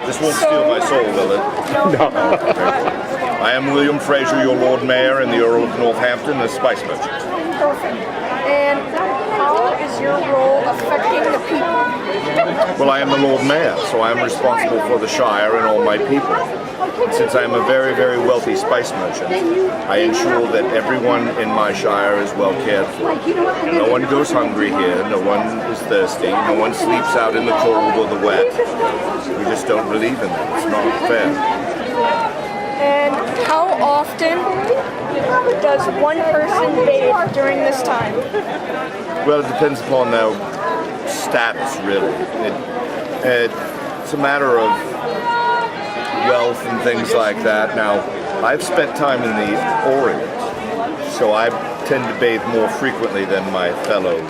This won't steal my soul, will it? No. I am William Fraser, your Lord Mayor and the Earl of Northampton, the spice merchant. Perfect. And how is your role affecting the people? Well, I am the Lord Mayor, so I am responsible for the Shire and all my people. And since I am a very, very wealthy spice merchant, I ensure that everyone in my Shire is well cared for. No one goes hungry here, no one is thirsty, no one sleeps out in the cold or the wet. We just don't believe in that. It's not fair. And how often does one person bathe during this time? Well, it depends upon their status, really. It's a matter of wealth and things like that. Now, I've spent time in the Orient, so I tend to bathe more frequently than my fellow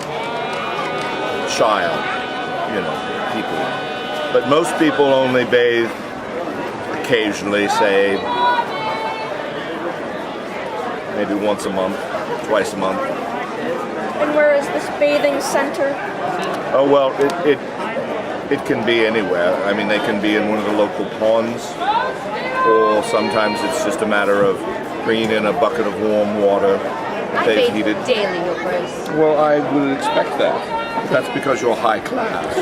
Shire, people. But most people only bathe occasionally, say, maybe once a month, twice a month. And where is this bathing center? Oh, well, it can be anywhere. I mean, they can be in one of the local ponds, or sometimes it's just a matter of bringing in a bucket of warm water that they've heated. Daily, Your Grace. Well, I would expect that. That's because you're high class.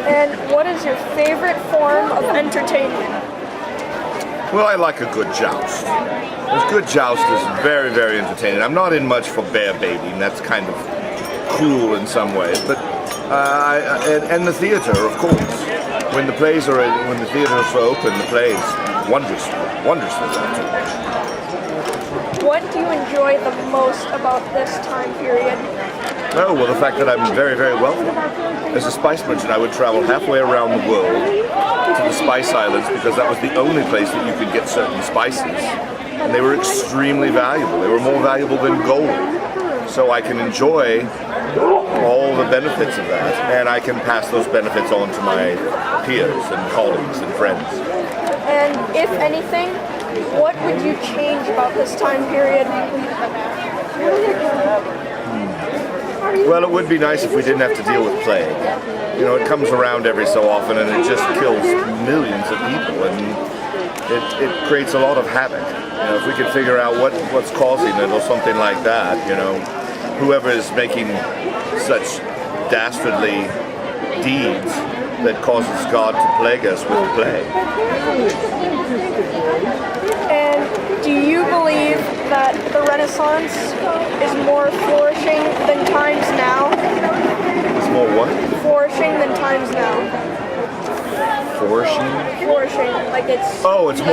And what is your favorite form of entertainment? Well, I like a good joust. A good joust is very, very entertaining. I'm not in much for bear baiting. That's kind of cruel in some ways. But and the theater, of course. When the theaters are open, the plays wondrously well to watch. What do you enjoy the most about this time period? Oh, well, the fact that I'm very, very wealthy. As a spice merchant, I would travel halfway around the world to the Spice Islands because that was the only place that you could get certain spices. And they were extremely valuable. They were more valuable than gold. So I can enjoy all the benefits of that, and I can pass those benefits on to my peers and colleagues and friends. And if anything, what would you change about this time period? Well, it would be nice if we didn't have to deal with plague. It comes around every so often and it just kills millions of people, and it creates a lot of havoc. If we could figure out what's causing it or something like that, whoever is making such dastardly deeds that causes God to plague us with plague. And do you believe that the Renaissance is more flourishing than times now? It's more what? Flourishing than times now. Flourishing? Flourishing, like it's flourishing.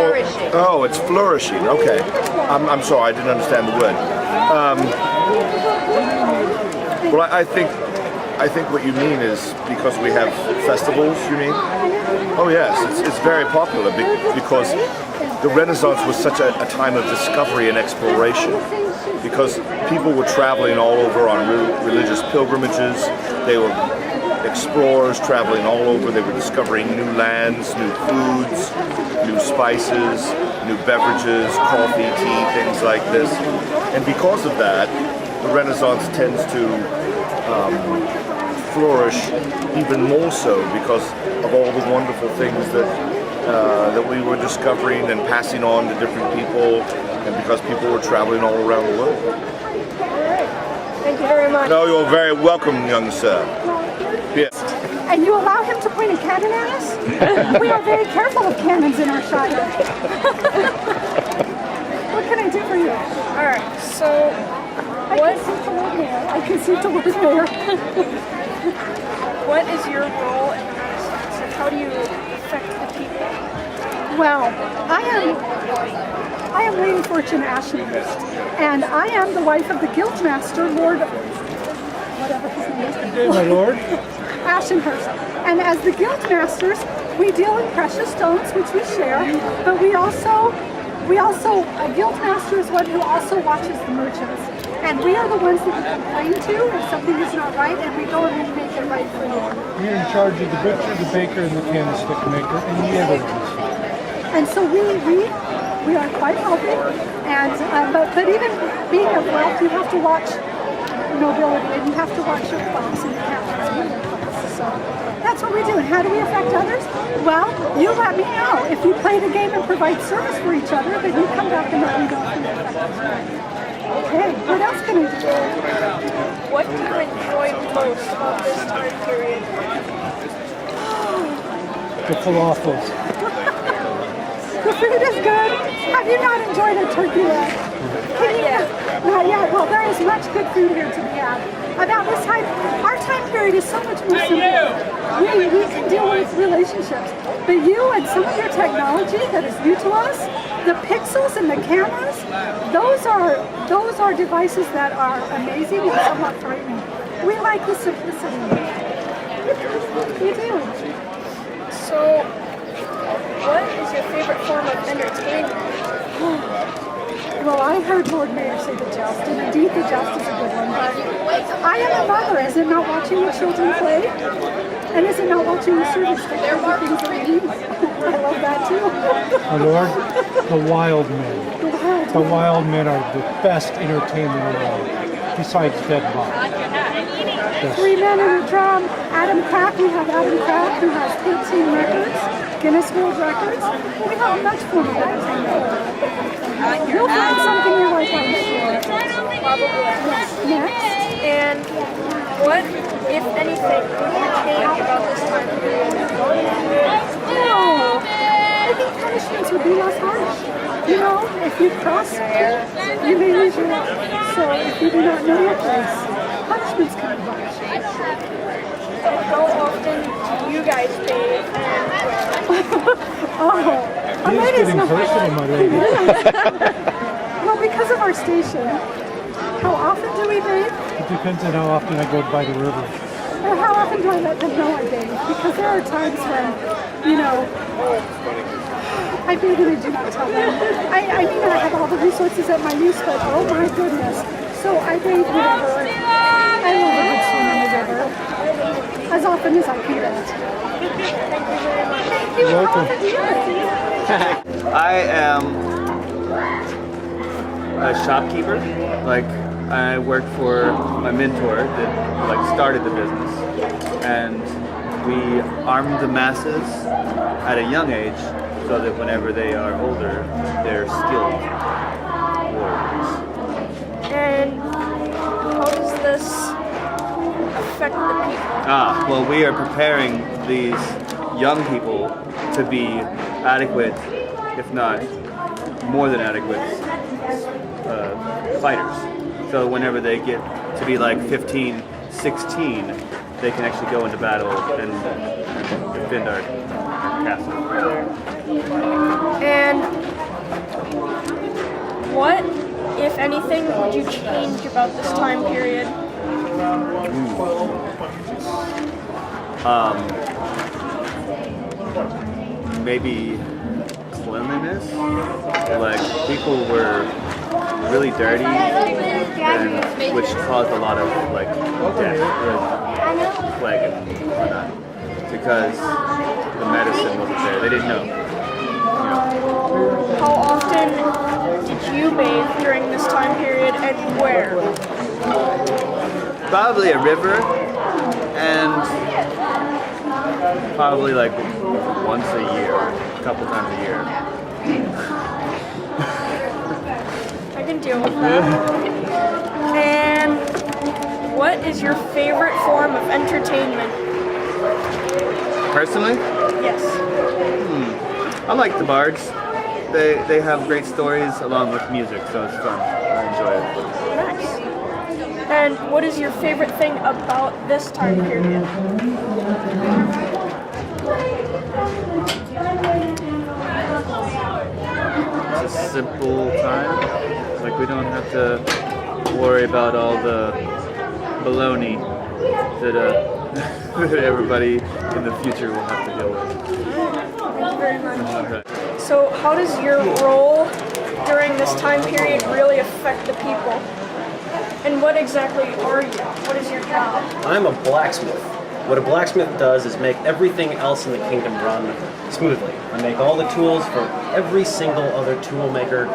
It's flourishing. Okay. I'm sorry, I didn't understand the word. Well, I think what you mean is because we have festivals, you mean? Oh yes, it's very popular because the Renaissance was such a time of discovery and exploration, because people were traveling all over on religious pilgrimages. They were explorers traveling all over. They were discovering new lands, new foods, new spices, new beverages, coffee, tea, things like this. And because of that, the Renaissance tends to flourish even more so because of all the wonderful things that we were discovering and passing on to different people, and because people were traveling all around the world. Thank you very much. No, you're very welcome, young sir. Yes. And you allow him to point a cannon at us? We are very careful of cannons in our Shire. What can I do for you? All right, so I can see to Lord Mayor. what is your role in the Renaissance, and how do you affect the people? Well, I am Lady Fortune Ashenhurst, and I am the wife of the Guildmaster, Lord, whatever his name is. My lord. Ashenhurst. And as the Guildmasters, we deal in precious stones, which we share, but we also, a Guildmaster is one who also watches the merchants. And we are the ones that you complain to if something is not right, and we go and we make it right for you. You're in charge of the butcher, the baker, and the candlestick maker, and the evidence. And so we are quite healthy, and but even being of wealth, you have to watch nobility, and you have to watch your class, and you can't just be your class. So that's what we do. And how do we affect others? Well, you let me know. If you play the game and provide service for each other, then you come back and let me know if you affect others. Okay, what else can I do? What do you enjoy most about this time period? The falafels. The food is good. Have you not enjoyed a turkey leg? Not yet. Not yet. Well, there is much good food here to be had. About this time, our time period is so much more simple. We can deal with relationships. But you and some of your technology that is new to us, the pixels and the cameras, those are devices that are amazing and somewhat frightening. We like the simplicity. We do. So, what is your favorite form of entertainment? Well, I heard Lord Mayor say the joust, and indeed the joust is a good one, but I am a mother. Is it not watching the children play? And is it not watching the servants take care of the things that we need? I love that too. My lord, the wild men. The wild men are the best entertainment in the world, besides Dead Bob. Yes. 3 men and a drum. Adam Crack, we have Adam Crack who has 13 records, Guinness World Records. We have much form of entertainment. You'll find something you like, I'm sure. Probably. Next. And what, if anything, would you change about this time period? Oh, I think punishments would be less harsh. You know, if you cross, you may lose your life. So if you do not know your place, punishments can be harsh. How often do you guys bathe? Oh, He is getting personal, my lady. Well, because of our station, how often do we bathe? It depends on how often I go by the river. Or how often do I let them know I bathe? Because there are times when, you know, I bathe and I do not tell them. I may not have all the resources at my use, but oh my goodness. So I bathe whenever. I love a good swim in the river. As often as I can get it. Thank you. You're welcome. How often do you bathe? I am a shopkeeper. Like, I worked for my mentor that started the business, and we armed the masses at a young age so that whenever they are older, they're skilled warriors. And how does this affect the people? Well, we are preparing these young people to be adequate, if not more than adequate, fighters. So whenever they get to be like 15, 16, they can actually go into battle and defend our castle. And what, if anything, would you change about this time period? Maybe cleanliness. Like, people were really dirty, and which caused a lot of death, plague and whatnot, because the medicine wasn't there. They didn't know. How often did you bathe during this time period, and where? Probably a river, and probably like once a year, a couple times a year. I can deal with that. And what is your favorite form of entertainment? Personally, Yes. I like the bards. They have great stories along with music, so it's fun. I enjoy it. Nice. And what is your favorite thing about this time period? It's a simple time. Like, we don't have to worry about all the baloney that that everybody in the future will have to deal with. Thank you very much. Okay. So how does your role during this time period really affect the people? And what exactly are you? What is your job? I'm a blacksmith. What a blacksmith does is make everything else in the kingdom run smoothly. I make all the tools for every single other tool maker,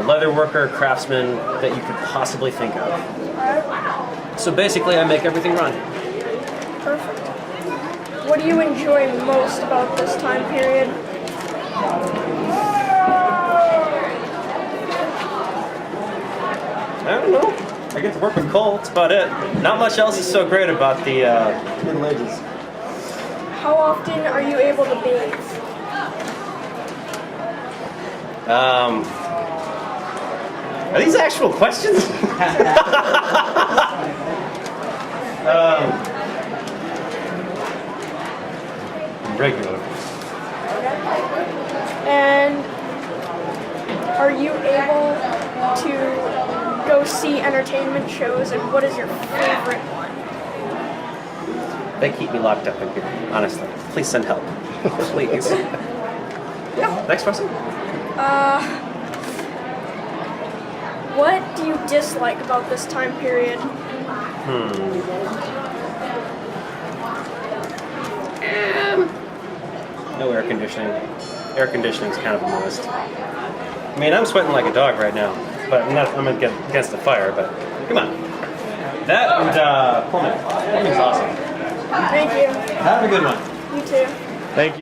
leather worker, craftsman that you could possibly think of. So basically, I make everything run. Perfect. What do you enjoy most about this time period? I don't know. I get to work with Cole. That's about it. Not much else is so great about the Middle Ages. How often are you able to bathe? Are these actual questions? Regular. And are you able to go see entertainment shows, and what is your favorite one? They keep me locked up in here, honestly. Please send help. Please. Yeah, next person. What do you dislike about this time period? No air conditioning. Air conditioning is kind of a must. I mean, I'm sweating like a dog right now, but I'm against the fire, but come on. That and plumbing. Plumbing's awesome. Thank you. Have a good one. You too. Thank you.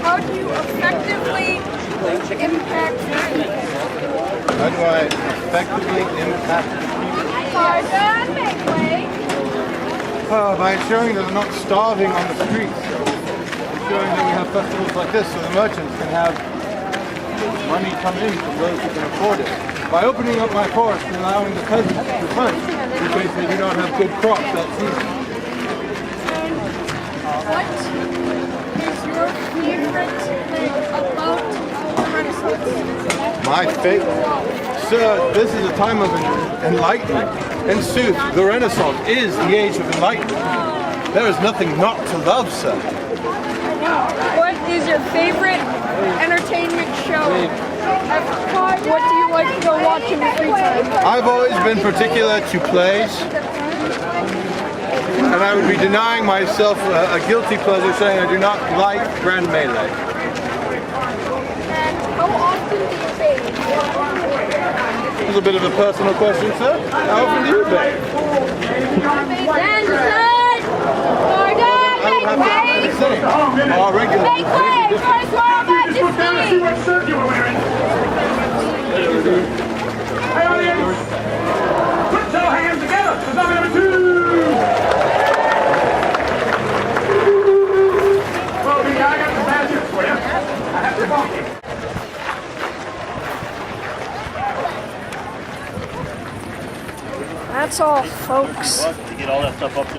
How do you effectively impact people? How do I effectively impact by ensuring that they're not starving on the streets, ensuring that we have festivals like this so the merchants can have money come in from those who can afford it. By opening up my forest and allowing the peasants to hunt because they do not have good crops that season. What is your favorite thing about the Renaissance? My favorite. Sir, this is a time of enlightenment. In sooth, the Renaissance is the age of enlightenment. There is nothing not to love, sir. What is your favorite entertainment show? What do you like to go watch in your free time? I've always been particular to plays, and I would be denying myself a guilty pleasure saying I do not like Grand Melee. And how often do you bathe? This is a bit of a personal question, sir. How often do you bathe? I would have to answer the same. Our regular. Put your hands together for number 2! Well, I got the bad news for you. I have to walk you. That's all, folks. To get all that stuff up there.